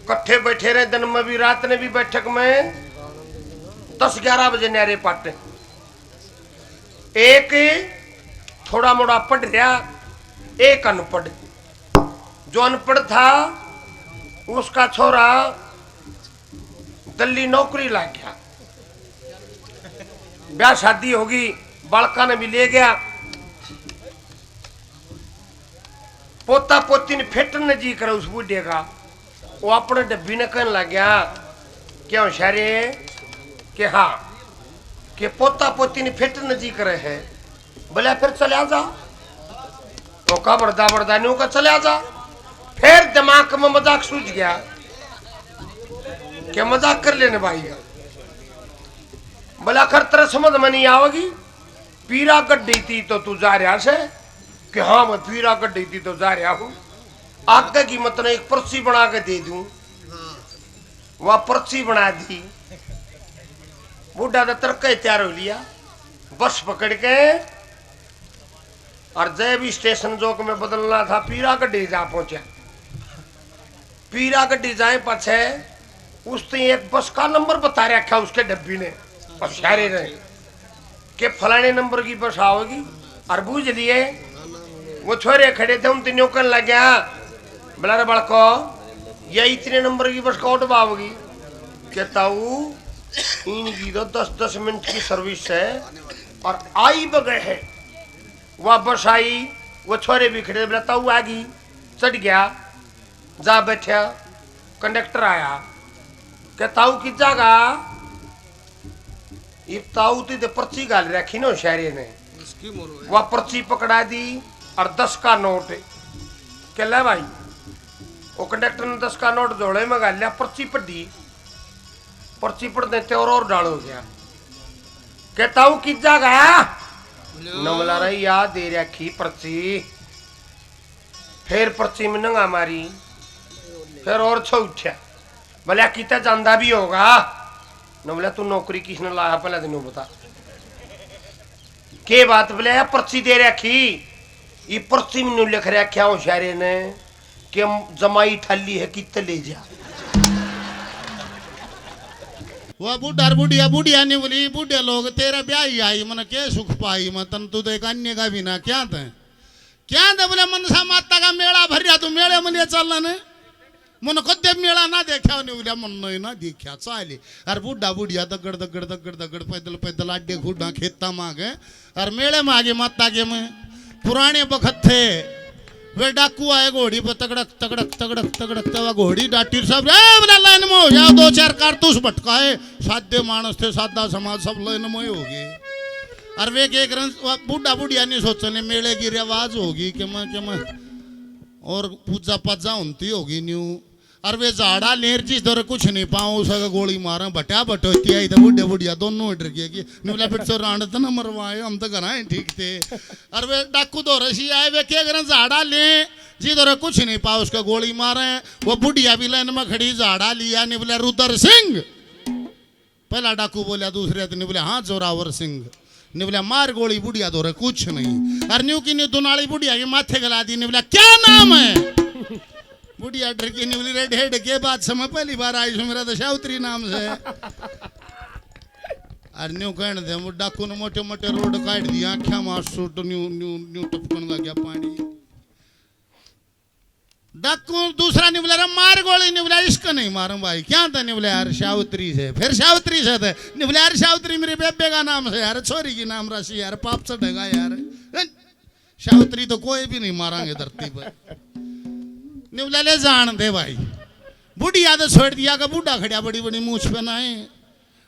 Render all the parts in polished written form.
कट्ठे बैठे रहे दिन में भी रात ने भी बैठक में 10-11 बजे न्यारे पाटे। एक थोड़ा मोड़ा पढ़ रहा, एक अनपढ़। जो अनपढ़ था उसका छोरा दिल्ली नौकरी लग गया, ब्याह शादी होगी, बालका ने भी ले गया। पोता पोती ने फेटन जी करे उस बूढ़े का। वो अपने डब्बी ने कहने लग गया क्यों शारे कि हाँ कि पोता पोती ने फेटन जी करे है, बोले फिर चले जा। तो का बड़दा बड़दा नहीं का चले जा। फिर दिमाग में मजाक सूझ गया कि मजाक कर लेने भाई का। बोला खर तेरे समझ में नहीं आओगी, पीरा गड्ढी थी तो तू जा रहा से कि हाँ मैं पीरा गड्ढी थी तो जा रहा हूँ। आगे की मतलब एक पर्ची बना के दे दूं, वह पर्ची बना दी। बूढ़ा तो तरक्का तैयार हो लिया, बस पकड़ के और जय भी स्टेशन जो में बदलना था पीरा गड्ढी जा पहुंचा। पीरा गड्ढी जाए पाछे उसने एक बस का नंबर बता रखा उसके डब्बी ने और शारे ने के फलाने नंबर की बस आओगी। और बूझ लिए वो छोरे खड़े थे, उन तीनों कहने लग गया बोला रे बड़को ये इतने नंबर की बस कौन आओगी। कहता हूँ इनकी तो 10-10 मिनट की सर्विस है और आई बगैर है। वह बस आई, वो छोरे भी खड़े, बोला ताऊ आ गई। चढ़ गया, जा बैठा, कंडक्टर आया। क्या ताऊ की जागा ये ताऊ तो पर्ची गाल रखी ना शायरे ने, वह पर्ची पकड़ा दी और 10 का नोट के ले भाई। वो कंडक्टर ने 10 का नोट जोड़े में गाल लिया, पर्ची पढ़ी, पर्ची पढ़ देते और डालो गया। क्या ताऊ की जागा नमला रही याद दे रखी पर्ची। फिर पर्ची में नंगा मारी, फिर और छूटा। बोले कितना जानदा भी होगा न। बोला तू नौकरी किसने लाया पहले दिन बता के बात। बोले पर्ची दे रखी, ये पर्ची में लिख रखा हूँ शायरे ने कि जमाई ठल्ली है कितने ले जा। वह बुढ़ा बुढ़िया बुढ़िया ने बोली बुढ़े लोग तेरा ब्याह ही आई मन के सुख पाई मतन तू देख अन्य का भी ना क्या थे बोले मनसा माता का मेला भरिया तू मेले मन चलना ने मन कदे मेला ना देखा नहीं बोलिया मन नहीं ना देखा चाले। अरे बुढ़ा बुढ़िया दगड़ दगड़ दगड़ दगड़ पैदल पैदल आडे खुडा खेता मांगे और मेले में आगे माता के में पुराने बखत थे वे डाकू आए घोड़ी पर तगड़क तगड़क तगड़क तगड़क तवा घोड़ी डाटी सब लाइन में हो जाओ, 2-4 कारतूस भटकाए, सादे मानस थे, सादा समाज सब लाइन में हो गए। और वे के बुढ़ा बुढ़िया नहीं सोचने मेले की रिवाज होगी कि मैं और पूजा पाजा होती होगी न्यू। और वे झाड़ा लेर चीज दर कुछ नहीं पाऊँ उसका गोली मारा भटा भटोती आई तो बुढ़े बुढ़िया दोनों डर गए बोला फिर से रांड तो ना मरवाए हम तो घर ठीक थे। और वे डाकू दो रसी आए वे क्या करें झाड़ा ले जिधर कुछ नहीं पाओ उसका गोली मारे। वो बुढ़िया भी लाइन में खड़ी झाड़ा लिया नहीं बोला रुद्र सिंह। पहला डाकू बोला, दूसरे दिन बोले हाँ जोरावर सिंह ने बोला मार गोली बुढ़िया दो कुछ नहीं। और न्यू की न्यू दुनाली बुढ़िया के माथे गला दी ने बोला क्या नाम है। बुढ़िया डर की नहीं बोली रे ढेड के बात समय पहली बार आई मेरा तो शाउत्री नाम से। और न्यू कहने दे वो डाकू ने मोटे मोटे रोड काट दिया, आख्या मार तो न्यू न्यू न्यू टपकन लग गया पानी। डाकू दूसरा नहीं बोला मार गोली नहीं बोला इसका नहीं मारूं भाई क्या था नहीं बोला यार शाउत्री से। फिर शाउत्री से थे नहीं बोला यार शाउत्री मेरे बेबे का नाम से यार, छोरी की नाम राशि यार, पाप चढ़ेगा यार। शाउत्री तो कोई भी नहीं मारांगे धरती पर। नहीं बोला ले जान दे भाई। बुढ़िया तो छोड़ दिया का बूढ़ा खड़ा बड़ी बड़ी मूछ बनाए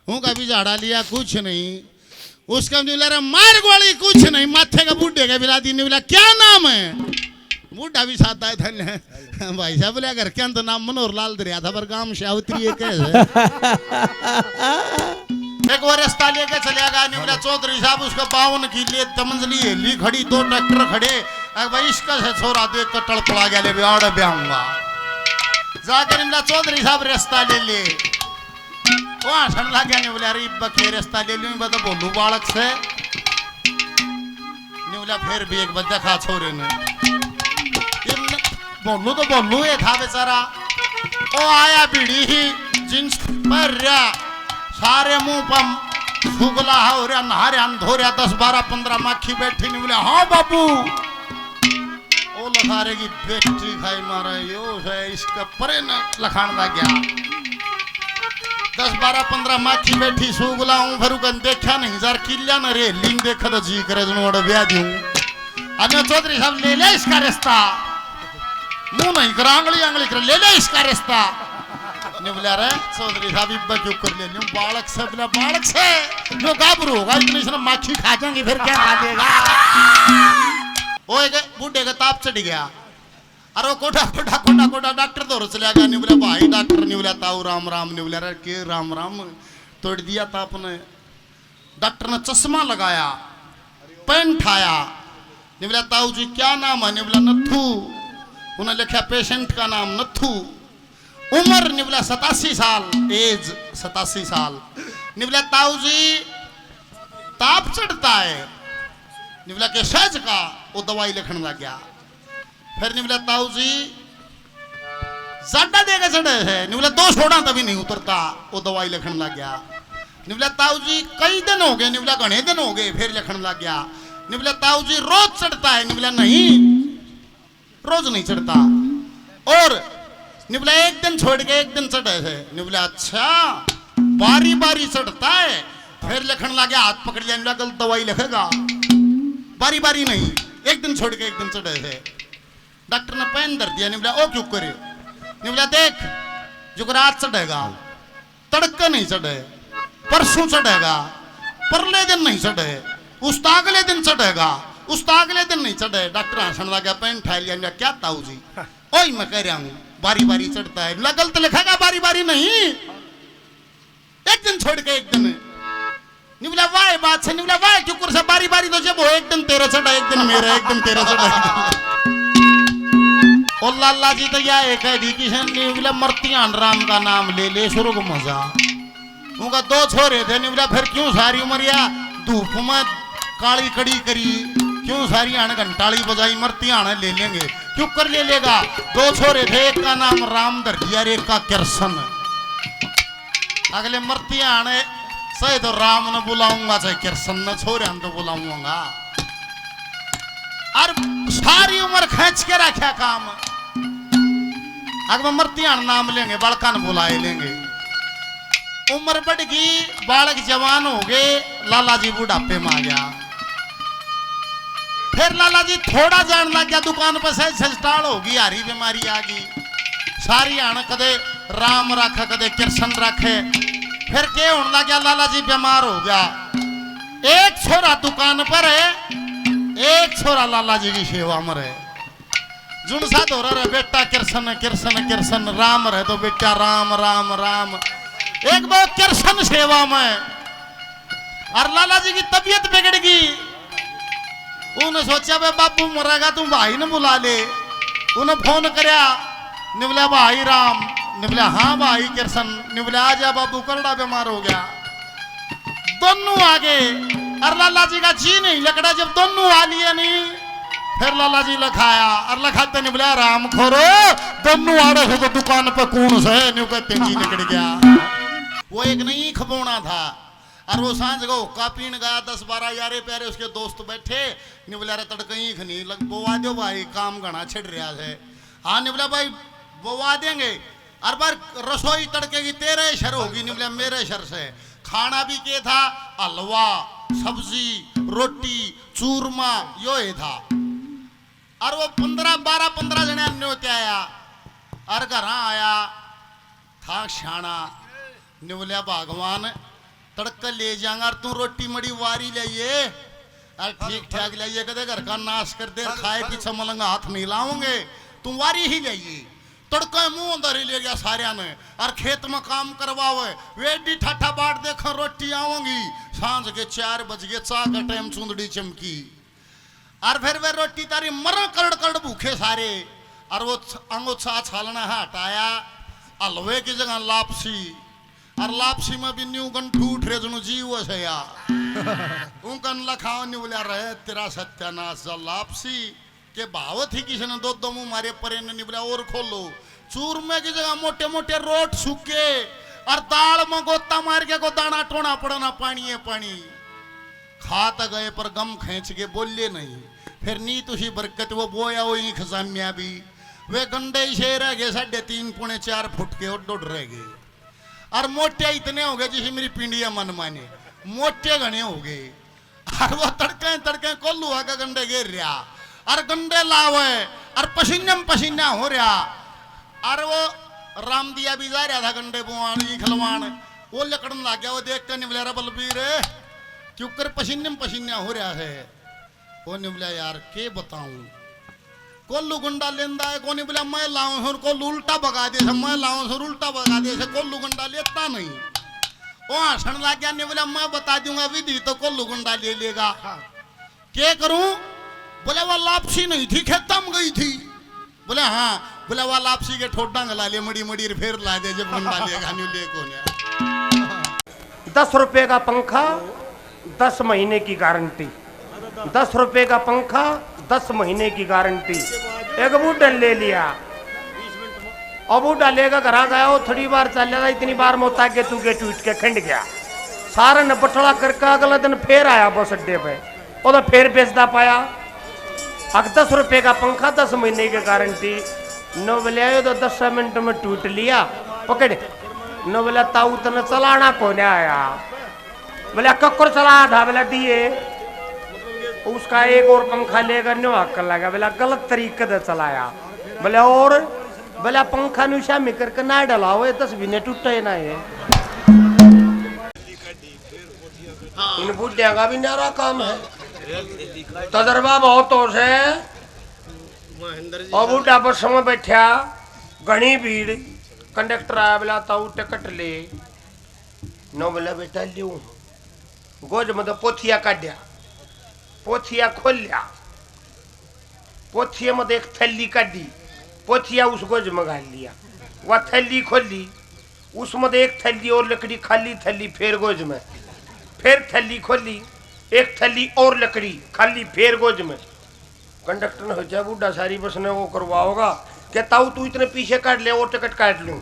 हूँ का भी झाड़ा लिया कुछ नहीं। उसका नहीं बोला मार गोली कुछ नहीं, माथे का बूढ़े का बिला दी नहीं बोला क्या नाम है। बूढ़ा भी साथ आए थे भाई साहब बोले घर के अंदर नाम मनोहर लाल दरिया था पर काम शाउत्री एक एक और रास्ता लेके चले गया नहीं बोला चौधरी साहब उसका 52 की ले तमंजली हेली खड़ी, 2 ट्रैक्टर खड़े। भाई इसका से छोरा देख कर टड़पड़ा गया ले बिहाड़ ब्याहूंगा जाकर बोला चौधरी साहब रास्ता ले ले। वहां सन लग गया नहीं बोला अरे बखे रास्ता ले लूं बता बोलू बालक से नहीं बोला फिर भी एक बच्चा खा छोरे ने बोलू तो बोलू ये था बेचारा ओ आया बीड़ी ही जींस पर रहा सारे मुंह पर फुगला हो रहा नहा रहा धो रहा 10-12-15 माखी बैठी नहीं बोले हाँ बाबू ओ लखारे की बेटी खाई मारा यो है इसका परे न लखान दा गया 10-12-15 माखी बैठी सुगला हूँ फिर उकन देखा नहीं जार किल्या न रे लिंग देखा तो जी करे जन वड़ा ब्याह दूं अन्य चौधरी साहब ले ले इसका रिश्ता मुंह नहीं कर आंगली कर ले ले इसका रिश्ता ने बोला रे चौधरी साहब इब्बा क्यों कर ले लूं बालक से बोला बालक से जो गाबरू होगा इतनी सन माखी खा जाएंगे फिर क्या खा लेगा वो एक बूढ़े का ताप चढ़ गया अरे कोटा डॉक्टर तो चला गया नहीं बोला भाई डॉक्टर नहीं बोला ताऊ राम राम नहीं बोला रे के राम राम तोड़ दिया ताप ने डॉक्टर ने चश्मा लगाया पेन ठाया नहीं बोला ताऊ जी क्या नाम है नहीं बोला नथू उन्हें लिखा पेशेंट का नाम नथू उम्र निबला 87 साल एज 87 साल निबला ताऊ जी ताप चढ़ता है निबला के सहज का वो दवाई लिखने लग गया फिर निबला ताऊ जी ज्यादा देगा चढ़े है निबला 2 छोड़ा तभी नहीं उतरता वो दवाई लिखने लग गया निबला ताऊ जी कई दिन हो गए निबला घने दिन हो गए फिर लिखने लग गया निबला ताऊ जी रोज चढ़ता है निबला नहीं रोज नहीं चढ़ता और निबला एक दिन छोड़ के एक दिन चढ़े है निबला अच्छा बारी बारी चढ़ता है फिर लिखने लगे हाथ पकड़ लिया निबला गलत दवाई लिखेगा बारी बारी नहीं एक दिन छोड़ के एक दिन चढ़े है डॉक्टर ने पेन धर दिया निबला ओ क्यों करे निबला देख जो रात चढ़ेगा तड़के नहीं चढ़े परसों चढ़ेगा परले दिन नहीं चढ़े उस अगले दिन चढ़ेगा उस अगले दिन नहीं चढ़े डॉक्टर हंसने लगा पेन ठा लिया क्या ताऊ जी ओए मैं कह रहा हूं बारी बारी चढ़ता है गलत लिखेगा बारी बारी नहीं एक दिन छोड़ के एक दिन निबला वाह बात से निबला वाह क्यों कर बारी बारी तो जब हो एक दिन तेरा चढ़ा एक दिन मेरा एक दिन तेरा चढ़ा और लाला जी तो या एक है किशन निबला मर्तियान राम का नाम ले ले शुरू को मजा उनका 2 छोरे थे निबला फिर क्यों सारी उमरिया धूप में काली कड़ी करी क्यों सारी आने घंटाली बजाई मरती आने ले लेंगे क्यों कर ले लेगा 2 छोरे थे एक का नाम राम धर दिया एक का किरसन अगले मरती आने सही तो राम ने बुलाऊंगा चाहे किरसन न छोरे हम तो बुलाऊंगा और सारी उम्र खींच के रखा काम अगर मरती आने नाम लेंगे बड़का न बुलाए लेंगे उम्र बढ़ गई बालक जवान हो गए लाला जी बुढ़ापे में आ गया फिर लाला जी थोड़ा जान लग गया दुकान पर से स्टार्ट होगी हारी बीमारी आ गई सारी आन कदे राम रखे कदे कृष्ण रखे फिर के होने लग गया लाला जी बीमार हो गया एक छोरा दुकान पर है एक छोरा लाला जी की सेवा में रहे जुन साथ हो रहा बेटा कृष्ण कृष्ण कृष्ण राम रहे तो बेटा राम राम राम एक बार कृष्ण सेवा में और लाला जी की तबीयत बिगड़ गई उन्हें सोचा भाई बापू मरेगा तुम भाई ने बुला ले उन्हें फोन करया निबला भाई राम निबला हाँ भाई कृष्ण निबला आजा बाबू करड़ा बीमार हो गया दोनों आगे और लाला जी का जी नहीं लकड़ा जब दोनों आ लिए नहीं फिर लाला जी लखाया और लखाते निबला राम खोरो दोनों आ रहे तो दुकान पर कौन से न्यू कहते जी निकल गया वो एक नहीं खबोना था और वो सांझ को हुक्का पीन गया 10-12 यारे प्यारे उसके दोस्त बैठे निबला रे तड़कई खनी लग बोवा दो भाई काम घना छिड़ रहा है हाँ निबला भाई बोवा देंगे और बार रसोई तड़के की तेरे शर होगी निबला मेरे शर से खाना भी के था हलवा सब्जी रोटी चूरमा यो ही था और वो 12-15 जने अन्य होते आया और घर आया था शाना निबला भगवान तड़का ले जाऊंगा और तू रोटी मड़ी वारी लाइए और ठीक ठाक लाइए कदे घर का नाश कर दे खाए पीछे मलंगा हाथ नहीं लाओगे तुम वारी ही लाइए तड़का मुंह अंदर ही ले गया सारे ने और खेत में काम करवाओ वेडी ठाठा बाट देखो रोटी आऊंगी सांझ के 4 बज गए चा का टाइम चुंदड़ी चमकी और फिर वे रोटी तारी मर कड़ भूखे सारे और वो अंगोछा छालना हटाया हलवे की जगह लापसी और लापसी में भी न्यू गन ठूठ रे जनु जीव है या उनकन लखाओ न्यू बोला रहे तेरा सत्यानाश लापसी के भाव थी किसी ने दो मुंह मारे परे ने निबला और खोलो चूरमे की जगह मोटे मोटे रोट सूखे और दाल में गोता मार के को दाना टोना पड़ना पानी है पानी। खात गए पर गम खींच के बोले नहीं। फिर नी तुसी बरकत वो बोया वही खजामिया भी वे गंडे से रह गए 3.5 पौने 4 फुट के और डोड रह गए। और मोटे इतने हो गए जिसे मेरी पिंडिया मन माने मोटे घने हो गए। और वो तड़के तड़के कोल्लू आके गंडे गिर रहा और गंडे लावे और पसीने में पसीना हो रहा। और वो राम दिया भी जा रहा था गंडे बुआन खलवान वो लकड़न लग गया। वो देख कर निबला बलबीर क्यों कर पसीने में पसीना हो रहा है। वो निबला यार के बताऊं कोल्लू गुंडा लेंदा है कोनी बोला मैं लाऊं सर को उल्टा भगा दे मैं लाऊं सर उल्टा भगा दे से कोल्लू गुंडा लेता नहीं। वो हंसने लग गया ने बोला मैं बता दूंगा विधि तो कोल्लू गुंडा ले लेगा। क्या करूं बोले वो लापसी नहीं थी खेतम गई थी। बोले हाँ बोले वो लापसी के ठोडा गला ले मड़ी मड़ी फिर ला दे जब गुंडा लेगा नहीं ले को 10 रुपए का पंखा 10 महीने की गारंटी। 10 रुपए का पंखा 10 महीने की गारंटी। एक बूढ़ा ले लिया अब बूढ़ा लेकर घर गया। वो थोड़ी बार चल रहा इतनी बार मोता के तू के टूट के खंड गया। सारा ने बटड़ा करके अगला दिन फिर आया बस अड्डे पे वो तो फिर बेचता पाया। अब 10 रुपए का पंखा 10 महीने की गारंटी। नो बोले तो 10 मिनट में टूट लिया पकड़। नो बोला ताऊ तने चलाना कौन आया। बोले कक्कर चला था बोला दिए। उसका एक और पंखा लेकर नो हक लगा। बोला गलत तरीके से चलाया। बोले और बोला पंखा नुशा में करके ना डलाओ 10 महीने टूटे ना है। इन बुढ़िया का भी नारा काम है तजर्बा बहुत हो से। और बुढ़ा बस में बैठा घनी भीड़ कंडक्टर आया बोला ताऊ टिकट ले। नो बोला बेटा लियो गोज मतलब पोथिया काटिया पोथिया खोल लिया। पोथिया में एक थैली काटी पोथिया उस गोज में गाल लिया। वह थैली खोली उसमें एक थैली और लकड़ी खाली थैली फिर गोज में फिर थैली खोली एक थैली और लकड़ी खाली फिर गोज में। कंडक्टर ने सोचा बूढ़ा सारी बस ने वो करवा होगा कि ताऊ तू इतने पीछे काट ले और टिकट काट लूं।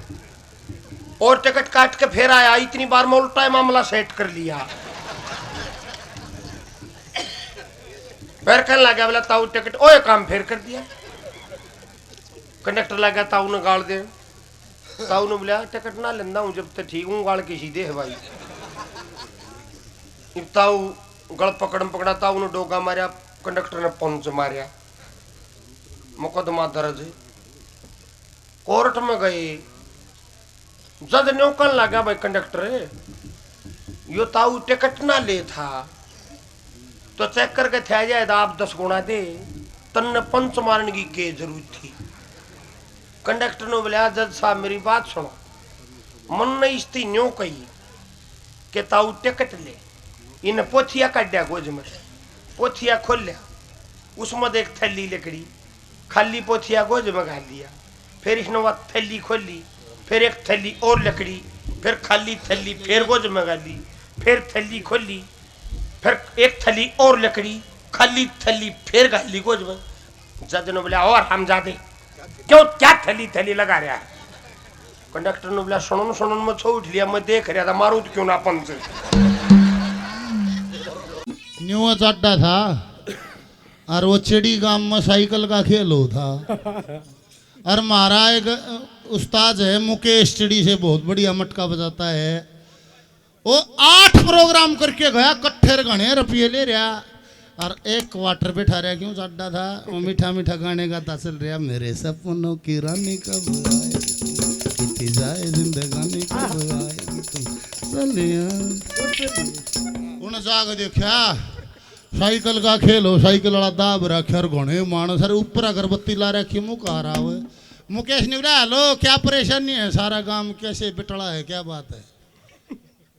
और टिकट काट के फिर आया इतनी बार में उल्टा मामला सेट कर लिया। फिर कहने लगा बोला ताऊ टिकट ओए काम फिर कर दिया। कंडक्टर लगा ताऊ ने गाल दे। ताऊ ने बोला टिकट ना लेंदा हूं जब तक ठीक हूं गाल के सीधे है भाई। ताऊ गल पकड़ा ताऊ ने डोगा मारिया कंडक्टर ने पंच मारिया। मुकदमा दर्ज कोर्ट में गए। जज न्यों कहने लगा भाई कंडक्टर यो ताऊ टिकट ना ले था तो चेक करके थे जाए आप 10 गुना दे तन्ने पंच मारने की के जरूरत थी। कंडक्टर ने बोला जज साहब मेरी बात सुनो मन ने इस्ती न्यों कही कि ताऊ टिकट ले। इन पोथिया काटा गोज में पोथिया खोल लिया उसमें एक थैली लकड़ी खाली पोथिया गोज में गाल लिया। फिर इसने वह थैली खोली फिर एक थैली और लकड़ी फिर खाली थैली फिर गोज में गाली फिर थैली खोली फिर एक थैली और लकड़ी खाली थैली फिर गाली गोज में। जज ने बोला और हम जाते क्यों क्या थैली थैली लगा रहा है। कंडक्टर ने बोला सुनो में छो उठ लिया मैं देख रहा था मारू तो क्यों ना पंच। न्यू अड्डा था और वो चिड़ी गांव में साइकिल का खेल हो था। और हमारा एक उस्ताद है मुकेश चिड़ी से बहुत बढ़िया मटका बजाता है। वो 8 प्रोग्राम करके गया कट्ठे घने रुपये ले रहा और एक क्वार्टर बैठा रहा क्यों अड्डा था। वो मीठा मीठा गाने गाता चल रहा मेरे सपनों की रानी कब आएगी जाए जिंदगानी कब आएगी उन्हें जाकर देखा साइकिल का खेल हो साइकिल वाला दाब रखे और घने मानस सर ऊपर अगरबत्ती ला रखी मुँह आ रहा है। मुकेश ने बोला हेलो क्या परेशानी है सारा काम कैसे बिटड़ा है क्या बात है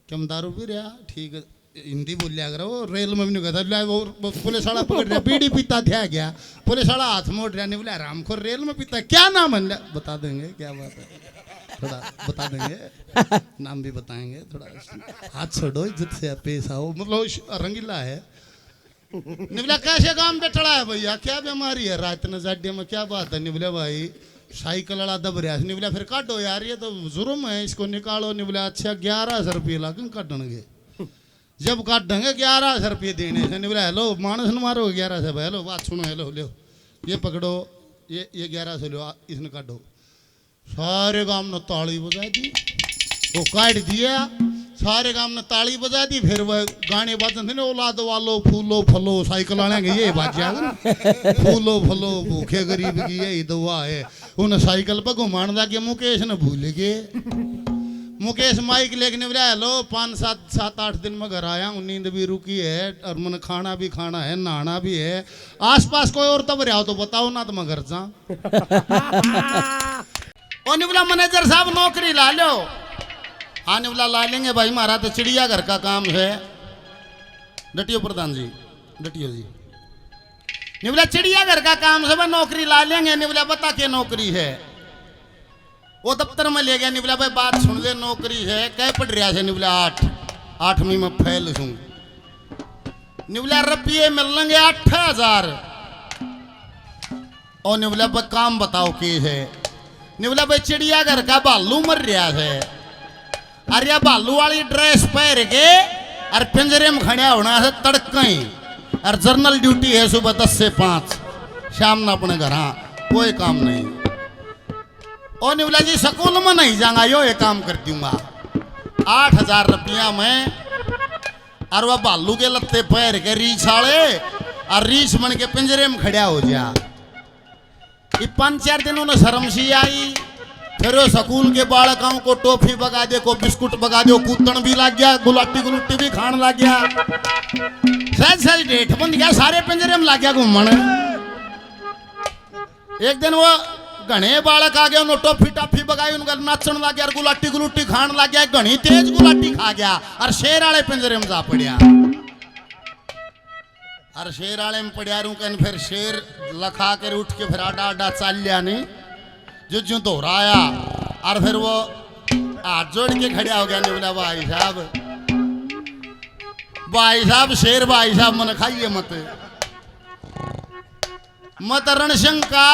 क्या दारू पी रहा ठीक है हिंदी बोल लिया करो। रेल में भी नहीं कहता वो पुलिस वाला पकड़ रहा बीड़ी पीता था क्या पुलिस वाला हाथ मोड़ रहा नहीं बोला आरामखोर रेल में पीता क्या नाम है बता देंगे क्या बात है थोड़ा बता देंगे नाम भी बताएंगे थोड़ा हाथ छोड़ो इज्जत से पेश आओ मतलब रंगीला है। निबला कैसे काम पे चढ़ा है भैया क्या बीमारी है रात ने जाड्य में क्या बात है। निबले भाई साइकिल वाला दब रहा नहीं बोला फिर काटो यार ये तो जुर्म है इसको निकालो नहीं बोला अच्छा 1100 रुपये लगे काटणगे जब काटेंगे 1100 रुपये देने से नहीं बोला हेलो मानस न मारो 1100 हेलो बात सुनो हेलो लो ये पकड़ो ये 1100 लो इसने काटो सारे गांव ने ताली बजा दी वो काट दिया सारे गांव ने ताली बजा दी फिर वह गाने बाजते थे ना औलाद वालो फूलो फलो साइकिल वाले के ये बात फूलो फलो भूखे गरीब की यही दुआ है उन्हें साइकिल पर घुमान लगे मुकेश ने भूल गए मुकेश माइक लेके बोला हेलो 5-7-8 दिन में घर आया हूँ नींद भी रुकी है और मन खाना भी खाना है नहाना भी है आसपास कोई और तब रहा हो तो बताओ ना तो मैं घर जा बोला मैनेजर साहब नौकरी ला लो हाँ ने बोला ला लेंगे भाई हमारा तो चिड़ियाघर का काम है डटियो प्रधान जी डटियो जी ने बोला चिड़ियाघर का काम है भाई नौकरी ला लेंगे ने बोला बता के नौकरी है वो दफ्तर में ले गया नहीं बोला भाई बात सुन ले नौकरी है क्या पढ़ रहा है नहीं बोला 8वीं में फेल हूँ नहीं बोला रुपये मिल लेंगे 8000 और नहीं बोला भाई काम बताओ की है नहीं बोला भाई चिड़ियाघर का भालू मर रहा है अरे भालू वाली ड्रेस पहन के और पिंजरे में खड़ा होना है तड़के और जर्नल ड्यूटी है सुबह 10 से 5 शाम ना अपने घर कोई काम नहीं और नहीं बोला जी स्कूल में नहीं जाऊंगा यो ये काम कर दूंगा 8000 रुपया में और वह भालू के लत्ते पैर के रीछ वाले और रीछ बन के पिंजरे में खड़ा हो जा 5-4 दिन उन्हें शर्म सी आई फिर वो स्कूल के बालकों को टॉफी बगा दे को बिस्कुट बगा दे कूदन भी लग गया गुलाटी गुलुट्टी भी खान लग गया सच डेट बन गया सारे पिंजरे में लग गया घूमन एक दिन वो घने बालक आ गया उन्होंने टॉफी टाफी बगाई उनका नाचन लग गया गुलाटी गुलुट्टी खान लग गया घनी तेज गुलाटी खा गया और शेर वाले पिंजरे में जा पड़िया और शेर वाले में पड़िया रू कन फिर शेर लखा कर उठ के फिर आडा आडा चाल लिया नहीं जो दोहराया और फिर वो हाथ जोड़ के खड़ा हो गया नहीं बोला भाई साहब शेर भाई साहब मन खाइए मत रणशंका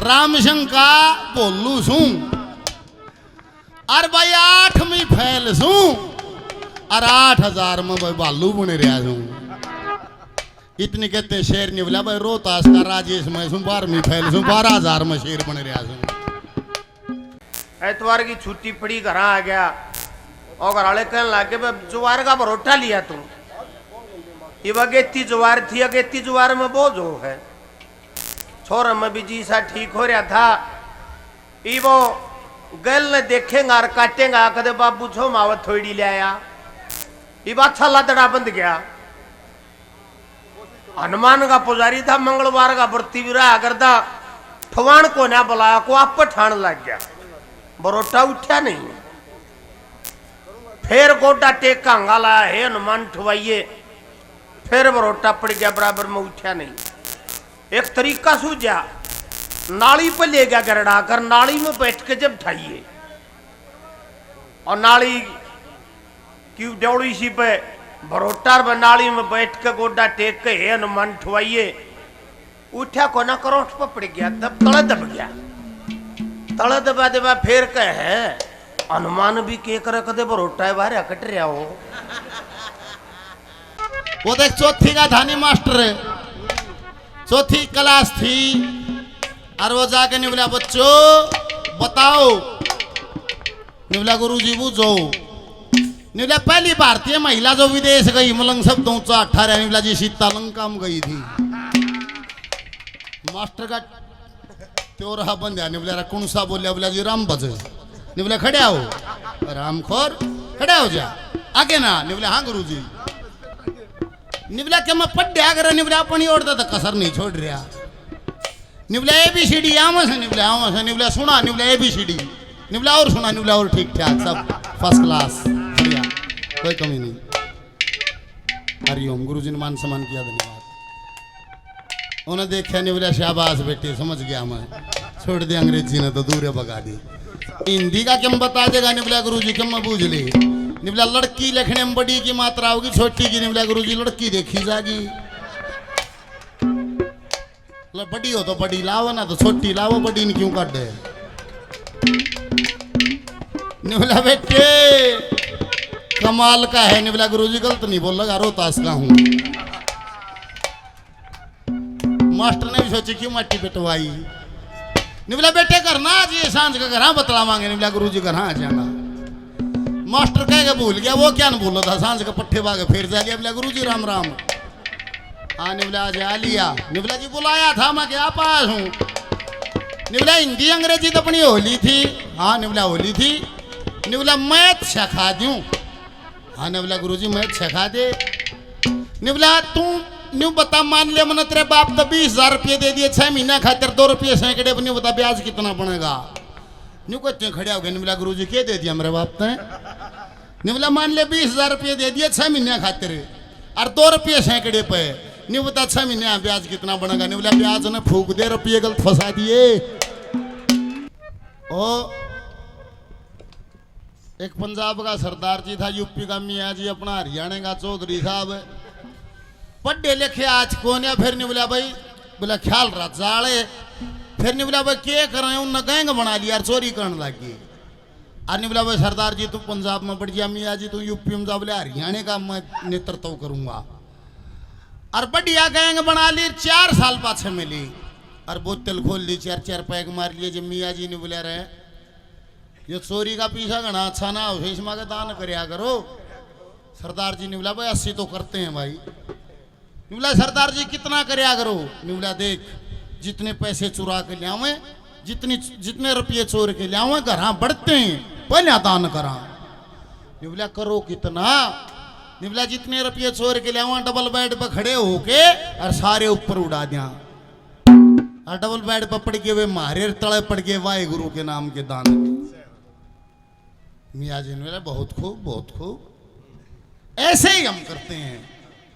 रामशंका बोलू सू और भाई 8वीं फैल सू और 8000 में भाई भालू बने रहा हूँ इतनी कहते हैं शेर नहीं बोला भाई रोहतास का राजेश में 12वीं फैल 12,000 में शेर बने रहा एतवार की छुट्टी पड़ी घर आ गया और घर वाले कहने लगे जुवार का परोठा लिया तुम ये अगेती जुवार थी अगेती जुवार में बोझ हो है छोरा में भी जी सा ठीक हो रहा था ये वो गल ने देखेगा और काटेगा कदे बाबू छो मावत थोड़ी ले आया ये बात अच्छा लदड़ा बंद गया हनुमान का पुजारी था मंगलवार का व्रती भी रहा करता ठवान को ना बुलाया को आप पर ठान लग गया बरोटा उठा नहीं फिर गोटा टेक का हंगा लाया है हनुमान ठवाइये फिर बरोटा पड़ गया बराबर में उठा नहीं एक तरीका सूझा नाली पर ले गया गरड़ा कर नाली में बैठ के जब ठाइए और नाली की डौड़ी सी पे भरोटार नाली में बैठ के गोडा टेक के हनुमान ठुआइए उठा को ना करोट पर पड़ गया तब तले दब गया तले दबा दबा फिर कहे हनुमान भी के करे कदे भरोटा बाहर कट रहा हो वो देख चौथी का धानी मास्टर चौथी क्लास थी और वो जाके निबला बच्चों बताओ निबला गुरुजी बूझो निबला पहली भारतीय महिला जो विदेश गई मलंग सब 18 निबला जी सीता लंका में गई थी मास्टर का त्योरा बन गया निबला कौन सा बोलिया बोला जी राम भज निबला खड़े हो रामखोर खड़े हो जा आगे ना निबला हाँ गुरुजी निबला के मैं पढ़ अगर निबला अपनी ओढ़ता तो कसर नहीं छोड़ रहा निबला ABCD आमा से निबला सुना निबला ABCD निबला और सुना निबला और ठीक ठाक सब फर्स्ट क्लास बढ़िया कोई कमी नहीं हरिओम गुरुजी ने मान सम्मान किया धन्यवाद उन्हें देखा निबला शाबाश बेटे समझ गया मैं छोड़ दे अंग्रेजी ने तो दूर भगा दी हिंदी का क्यों बता देगा निबला गुरुजी क्यों मैं बूझ ली निबला लड़की लिखने में बड़ी की मात्रा होगी छोटी की निबला गुरुजी लड़की देखी जागी बोला बड़ी हो तो बड़ी लाओ ना तो छोटी लाओ, बड़ी ने क्यों काट दे। ने बोला बेटे कमाल का है। ने बोला गुरुजी गलत नहीं बोल लगा, रोहतास का हूँ। मास्टर ने भी सोची क्यों मट्टी पिटवाई। ने बोला बेटे करना आज ये सांझ का घर बतला मांगे। ने बोला गुरुजी घर आ जाना। मास्टर कह के भूल गया, वो क्या न बोला था, सांझ का पट्टे भागे फिर जा लिया। बोला गुरुजी राम राम। हाँ ने बोला आज आ लिया। ने बोला जी बुलाया था मैं क्या पास हूँ। ने बोला हिंदी अंग्रेजी तो अपनी होली थी। हाँ ने बोला होली थी। ने बोला मैथ सिखा दूं। हाँ ने बोला गुरुजी मैथ सिखा दे। ने बोला तू न्यू बता, मान लिया मैंने तेरे बाप तो 20,000 रुपये दे दिए 6 महीना खातिर, 2 रुपये सैकड़े पर, बता ब्याज कितना बनेगा। न्यू कहते खड़े हो गए। ने बोला गुरुजी क्या दे दिया मेरे बाप ने। ने बोला मान लिया 20,000 रुपये दे दिए 6 महीने खातिर और 2 रुपये सैकड़े पे। नहीं बता 6 महीने ब्याज कितना बनेगा। नहीं बोला ब्याज ने फूक दे, रुपये गलत फंसा दिए। ओ एक पंजाब का सरदार जी था, यूपी का मियाँ जी, अपना हरियाणा का चौधरी साहब, पढ़े लिखे आज कौन है। फिर नहीं बोला भाई, बोला ख्याल रहा जाड़े। फिर नहीं बोला भाई क्या करें, उनने गैंग बना लिया और चोरी करने लगी। और नहीं बोला भाई सरदार जी तू पंजाब में बढ़ गया, मियाँ जी तू यूपी में जा। बोले हरियाणा का मैं नेतृत्व करूंगा। और बढ़िया गैंग बना ली, 4 साल पाछे मिली और बोतल खोल ली, 4-4 पैक मार लिए। जब मियाँ जी ने बोले रहे ये चोरी का पीछा घना अच्छा ना हो, इसमें का दान करया करो। सरदार जी ने बोला भाई 80 तो करते हैं भाई। बोला सरदार जी कितना करया करो। बोला देख जितने पैसे चुरा के लियावे, जितने रुपये चोर के लियावे घर बढ़ते हैं, पहले दान करा। बोला करो कितना। बोला जितने रुपये चोर के लियावा डबल बेड पर खड़े होके और सारे ऊपर उड़ा दिया। और डबल बेड पर पड़ के वे मारे तले पड़ के वाहे गुरु के नाम के दान। मियाँ जी ने बोला बहुत खूब बहुत खूब, ऐसे ही हम करते हैं।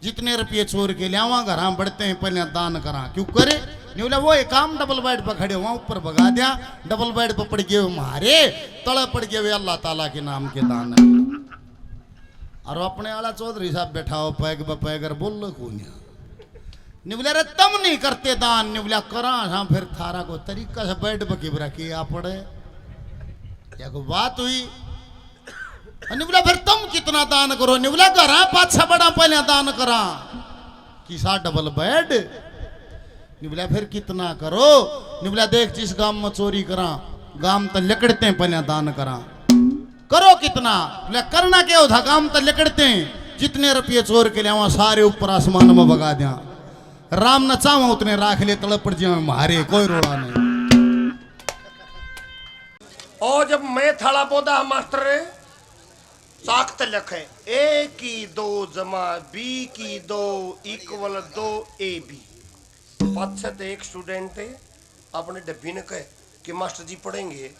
जितने रुपये चोर के लियावा घर बढ़ते हैं, पहले दान करा। क्यों करे। नहीं बोला वो एक काम डबल बेड पर खड़े हुआ ऊपर भगा दिया, डबल बेड पर पड़ गए मारे तले पड़ गए वे अल्लाह ताला के नाम के दान है। और अपने वाला चौधरी साहब बैठा हो पैग पैगर बोल लो कौन। नहीं बोला तुम नहीं करते दान। नहीं बोला करा हाँ फिर थारा को तरीका से बेड पर किबरा किया पड़े या कोई बात हुई। नहीं बोला फिर तुम कितना दान करो। नहीं बोला घर पाछा बड़ा पहले दान करा किसा डबल बेड। नहीं बोला फिर कितना करो। नहीं बोला देख जिस गांव में चोरी करा गांव तो लकड़ते हैं, पहले दान करा। करो कितना। बोला करना क्या होता, गांव तो लकड़ते हैं, जितने रुपये चोर के लिए सारे ऊपर आसमान में भगा दिया। राम न चावा उतने राख ले तड़प पड़ जाए मारे, कोई रोड़ा नहीं। और जब मैं थाला पौधा मास्टर साख तलक है A की 2 जमा B की 2 इक्वल 2 AB। पाँच एक स्टूडेंट थे, अपने डब्बी ने कहे कि मास्टर जी पढ़ेंगे।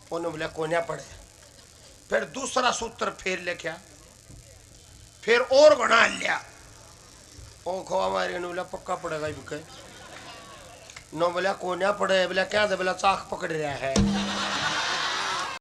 उन्होंने बोला कोन्या पढ़े। फिर दूसरा सूत्र फिर लेके फिर और बना लिया। ओ खो हमारे ने बोला पक्का पड़ेगा। नो बोला कोन्या पढ़े। बोला क्या बोला चाक पकड़ रहा है।